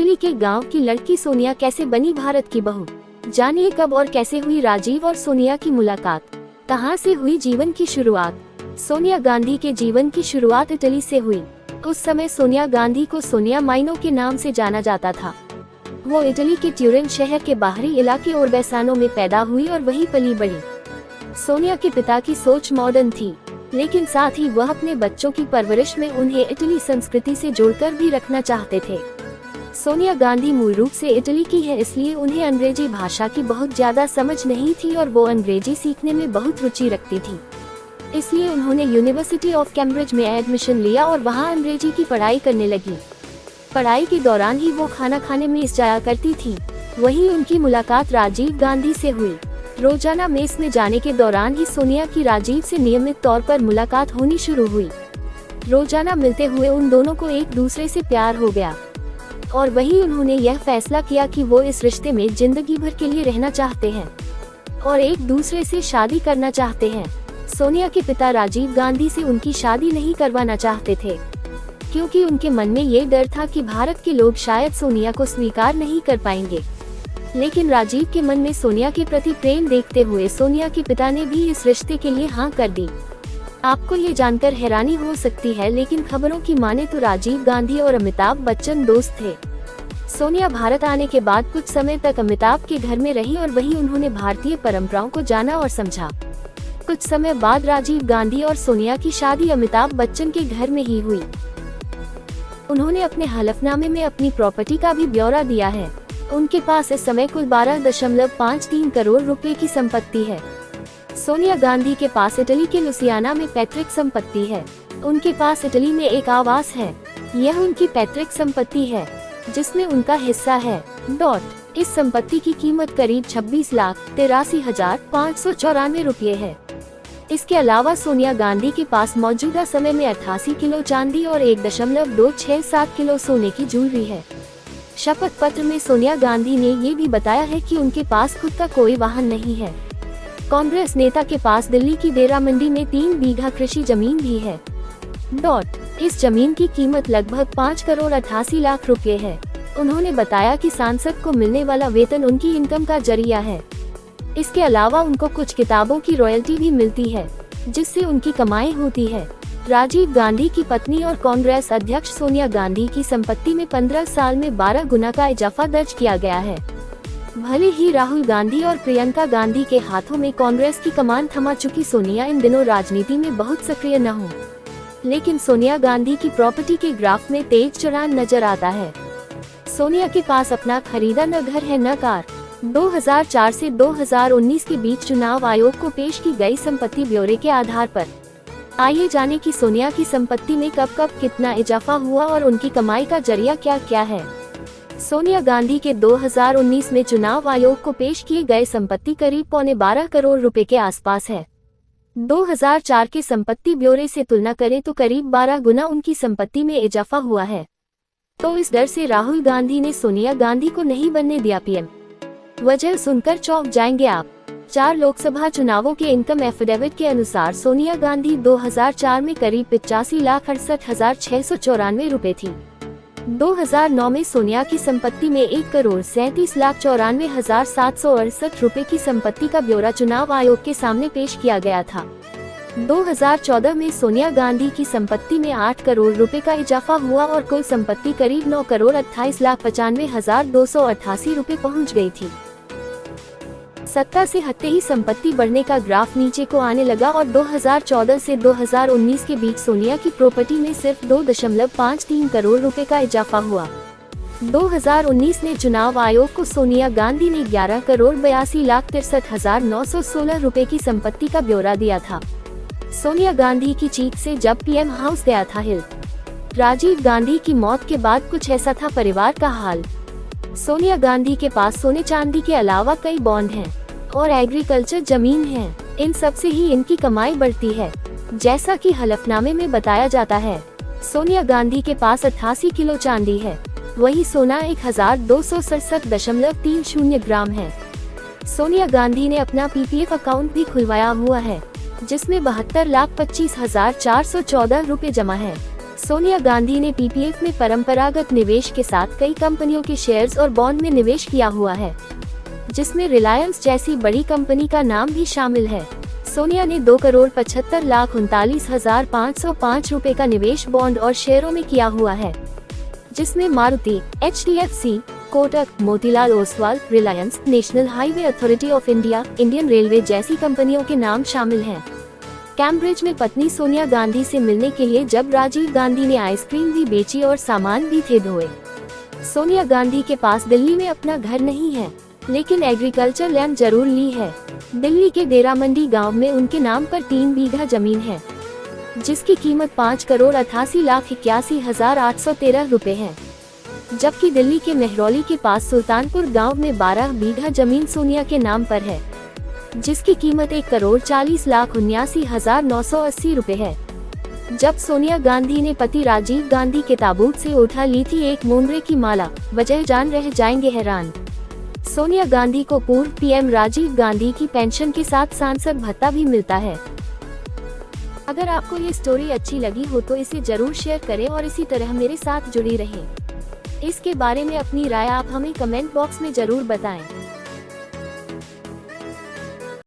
Italy के गांव की लड़की सोनिया कैसे बनी भारत की बहू। जानिए कब और कैसे हुई राजीव और सोनिया की मुलाकात, कहां से हुई जीवन की शुरुआत। सोनिया गांधी के जीवन की शुरुआत इटली से हुई। उस समय सोनिया गांधी को सोनिया माइनो के नाम से जाना जाता था। वो इटली के ट्यूरिन शहर के बाहरी इलाके ओरबैसानो में पैदा हुई और वहीं पली बढ़ी। सोनिया के पिता की सोच मॉडर्न थी, लेकिन साथ ही वह अपने बच्चों की परवरिश में उन्हें इटली संस्कृति से जोड़कर भी रखना चाहते थे। सोनिया गांधी मूल रूप से इटली की है, इसलिए उन्हें अंग्रेजी भाषा की बहुत ज्यादा समझ नहीं थी और वो अंग्रेजी सीखने में बहुत रुचि रखती थी। इसलिए उन्होंने यूनिवर्सिटी ऑफ कैम्ब्रिज में एडमिशन लिया और वहां अंग्रेजी की पढ़ाई करने लगी। पढ़ाई के दौरान ही वो खाना खाने मेस जाया करती थी। वहीं उनकी मुलाकात राजीव गांधी से हुई। रोजाना मेस में जाने के दौरान ही सोनिया की राजीव से नियमित तौर पर मुलाकात होनी शुरू हुई। रोजाना मिलते हुए उन दोनों को एक दूसरे से प्यार हो गया और वही उन्होंने यह फैसला किया कि वो इस रिश्ते में जिंदगी भर के लिए रहना चाहते हैं और एक दूसरे से शादी करना चाहते हैं। सोनिया के पिता राजीव गांधी से उनकी शादी नहीं करवाना चाहते थे, क्योंकि उनके मन में ये डर था कि भारत के लोग शायद सोनिया को स्वीकार नहीं कर पाएंगे। लेकिन राजीव के मन में सोनिया के प्रति प्रेम देखते हुए सोनिया के पिता ने भी इस रिश्ते के लिए हाँ कर दी। आपको ये जानकर हैरानी हो सकती है, लेकिन खबरों की माने तो राजीव गांधी और अमिताभ बच्चन दोस्त थे। सोनिया भारत आने के बाद कुछ समय तक अमिताभ के घर में रही और वहीं उन्होंने भारतीय परंपराओं को जाना और समझा। कुछ समय बाद राजीव गांधी और सोनिया की शादी अमिताभ बच्चन के घर में ही हुई। उन्होंने अपने हलफनामे में अपनी प्रॉपर्टी का भी ब्यौरा दिया है। उनके पास इस समय कुल 12.53 करोड़ रुपए की संपत्ति है। सोनिया गांधी के पास इटली के लुसियाना में पैतृक संपत्ति है। उनके पास इटली में एक आवास है। यह उनकी पैतृक संपत्ति है, जिसमें उनका हिस्सा है। इस संपत्ति की कीमत करीब 26,83,594 रुपये है। इसके अलावा सोनिया गांधी के पास मौजूदा समय में 88 किलो चांदी और 1.267 किलो सोने की ज्वेलरी है। शपथ पत्र में सोनिया गांधी ने ये भी बताया है कि उनके पास खुद का कोई वाहन नहीं है। कांग्रेस नेता के पास दिल्ली की डेरा मंडी में 3 बीघा कृषि जमीन भी है। इस जमीन की कीमत लगभग 5,88,00,000 रुपए है। उन्होंने बताया कि सांसद को मिलने वाला वेतन उनकी इनकम का जरिया है। इसके अलावा उनको कुछ किताबों की रॉयल्टी भी मिलती है, जिससे उनकी कमाई होती है। राजीव गांधी की पत्नी और कांग्रेस अध्यक्ष सोनिया गांधी की संपत्ति में 15 साल में 12 गुना का इजाफा दर्ज किया गया है। भले ही राहुल गांधी और प्रियंका गांधी के हाथों में कांग्रेस की कमान थमा चुकी सोनिया इन दिनों राजनीति में बहुत सक्रिय न हो, लेकिन सोनिया गांधी की प्रॉपर्टी के ग्राफ में तेज चढ़ान नजर आता है। सोनिया के पास अपना खरीदा न घर है न कार। 2004 से 2019 के बीच चुनाव आयोग को पेश की गई संपत्ति ब्यौरे के आधार पर आइए जाने कि सोनिया की संपत्ति में कब कब कितना इजाफा हुआ और उनकी कमाई का जरिया क्या क्या है। सोनिया गांधी के 2019 में चुनाव आयोग को पेश किए गए संपत्ति करीब 12.25 करोड़ रुपए के आसपास है। 2004 के संपत्ति ब्यौरे से तुलना करें तो करीब 12 गुना उनकी संपत्ति में इजाफा हुआ है। तो इस डर से राहुल गांधी ने सोनिया गांधी को नहीं बनने दिया पीएम। वजह सुनकर चौंक जाएंगे आप। 4 लोकसभा चुनावों के इनकम एफिडेविट के अनुसार सोनिया गांधी 2004 में करीब 85,68,694 रुपए थी। 2009 में सोनिया की संपत्ति में 1,37,94,768 रुपए की संपत्ति का ब्यौरा चुनाव आयोग के सामने पेश किया गया था। 2014 में सोनिया गांधी की संपत्ति में 8 करोड़ रुपए का इजाफा हुआ और कुल संपत्ति करीब 9,28,95,288 रुपए पहुंच गई थी। सत्ता से हटते ही संपत्ति बढ़ने का ग्राफ नीचे को आने लगा और 2014 से 2019 के बीच सोनिया की प्रॉपर्टी में सिर्फ 2.53 करोड़ रुपए का इजाफा हुआ। 2019 में चुनाव आयोग को सोनिया गांधी ने 11,82,63,916 रुपए की संपत्ति का ब्यौरा दिया था। सोनिया गांधी की चीख से जब पीएम हाउस गया था हिल। राजीव गांधी की मौत के बाद कुछ ऐसा था परिवार का हाल। सोनिया गांधी के पास सोने चांदी के अलावा कई बॉन्ड हैं और एग्रीकल्चर जमीन है। इन सब से ही इनकी कमाई बढ़ती है। जैसा कि हलफनामे में बताया जाता है, सोनिया गांधी के पास 88 किलो चांदी है। वही सोना 1,267.30 ग्राम है। सोनिया गांधी ने अपना पीपीएफ अकाउंट भी खुलवाया हुआ है, जिसमें 72,25,414 रुपए जमा है। सोनिया गांधी ने पीपीएफ में परंपरागत निवेश के साथ कई कंपनियों के शेयर्स और बॉन्ड में निवेश किया हुआ है, जिसमें रिलायंस जैसी बड़ी कंपनी का नाम भी शामिल है। सोनिया ने 2,75,39,505 रुपए का निवेश बॉन्ड और शेयरों में किया हुआ है, जिसमें Maruti, HDFC, Kotak, Motilal Oswal, Reliance, national highway authority of India, Indian railway जैसी कंपनियों के नाम शामिल हैं। कैम्ब्रिज में पत्नी सोनिया गांधी से मिलने के लिए जब राजीव गांधी ने आइसक्रीम भी बेची और सामान भी थे ढोए। सोनिया गांधी के पास दिल्ली में अपना घर नहीं है, लेकिन एग्रीकल्चर लैंड जरूर ली है। दिल्ली के डेरा मंडी गांव में उनके नाम पर 3 बीघा जमीन है, जिसकी कीमत 5,88,81,813 रुपए है। जबकि दिल्ली के मेहरौली के पास सुल्तानपुर गांव में 12 बीघा जमीन सोनिया के नाम पर है, जिसकी कीमत 1,40,79,980 रुपए है। जब सोनिया गांधी ने पति राजीव गांधी के ताबूत से उठा ली थी एक मोंगरे की माला, वजह जान रह जाएंगे हैरान। सोनिया गांधी को पूर्व पीएम राजीव गांधी की पेंशन के साथ सांसद भत्ता भी मिलता है। अगर आपको ये स्टोरी अच्छी लगी हो तो इसे जरूर शेयर करें और इसी तरह मेरे साथ जुड़ी रहें। इसके बारे में अपनी राय आप हमें कमेंट बॉक्स में जरूर बताएं।